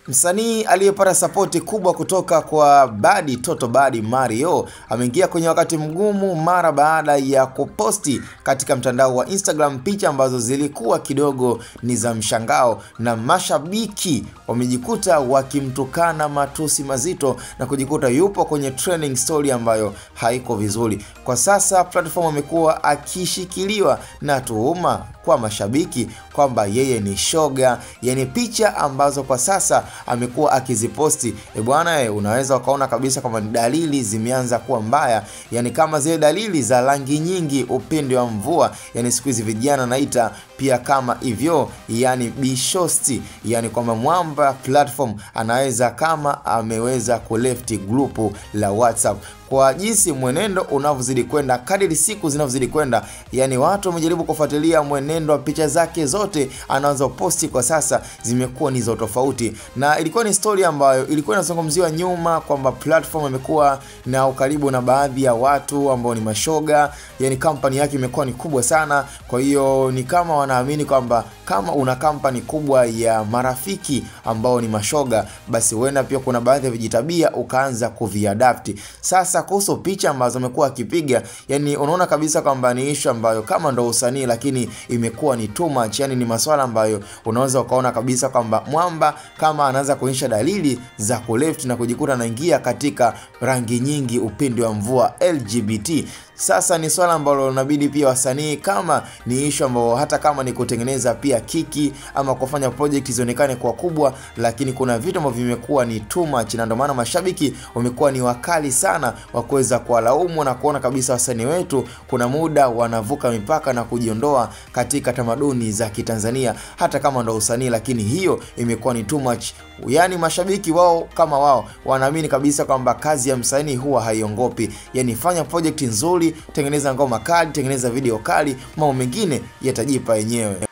Msanii aliyepata sapoti kubwa kutoka kwa Badi Toto Badi Mario ameingia kwenye wakati mgumu mara baada ya kuposti katika mtandao wa Instagram picha ambazo zilikuwa kidogo ni za mshangao, na mashabiki wamejikuta wakimtukana matusi mazito na kujikuta yupo kwenye trending story ambayo haiko vizuri. Kwa sasa platform amekuwa akishikiliwa na tuhuma kwa mashabiki kwamba yeye ni shoga, yani picha ambazo kwa sasa amekuwa akiziposti. Bwana, unaweza ukaona kabisa kama dalili zimeanza kuwa mbaya, yani kama zile dalili za rangi nyingi upinde wa mvua, yani siku hizi vijana naita pia kama hivyo, yani bishosti, yani kwamba mwamba platform anaweza kama ameweza kulefti grupu la WhatsApp. Kwa jinsi mwenendo unavyozidi kwenda, kadiri siku zinavyozidi kwenda, yani watu wamejaribu kufuatilia mwenendo wa picha zake zote anazoposti kwa sasa zimekuwa ni za tofauti. Na ilikuwa ni story ambayo ilikuwa inazungumziwa nyuma kwamba platform imekuwa na ukaribu na baadhi ya watu ambao ni mashoga, yani company yake imekuwa ni kubwa sana. Kwa hiyo ni kama wanaamini kwamba kama una company kubwa ya marafiki ambao ni mashoga, basi huenda pia kuna baadhi ya vijitabia ukaanza kuviadapt. Sasa kuhusu picha ambazo amekuwa akipiga, yani unaona kabisa kwamba ni issue ambayo kama ndo usanii, lakini imekuwa ni too much, yani ni masuala ambayo unaweza ukaona kabisa kwamba mwamba kama anaanza kuonyesha dalili za kuleft na kujikuta anaingia katika rangi nyingi upinde wa mvua LGBT. Sasa ni swala ambalo inabidi pia wasanii, kama ni issue ambayo hata kama ni kutengeneza pia kiki ama kufanya project zionekane kwa kubwa, lakini kuna vitu ambavyo vimekuwa ni too much, na ndio maana mashabiki wamekuwa ni wakali sana wa kuweza kuwalaumu na kuona kabisa wasanii wetu kuna muda wanavuka mipaka na kujiondoa katika tamaduni za Kitanzania hata kama ndo usanii, lakini hiyo imekuwa ni too much. Yani mashabiki wao kama wao wanaamini kabisa kwamba kazi ya msanii huwa haiongopi, yani fanya project nzuri, tengeneza ngoma kali, tengeneza video kali, mambo mengine yatajipa yenyewe.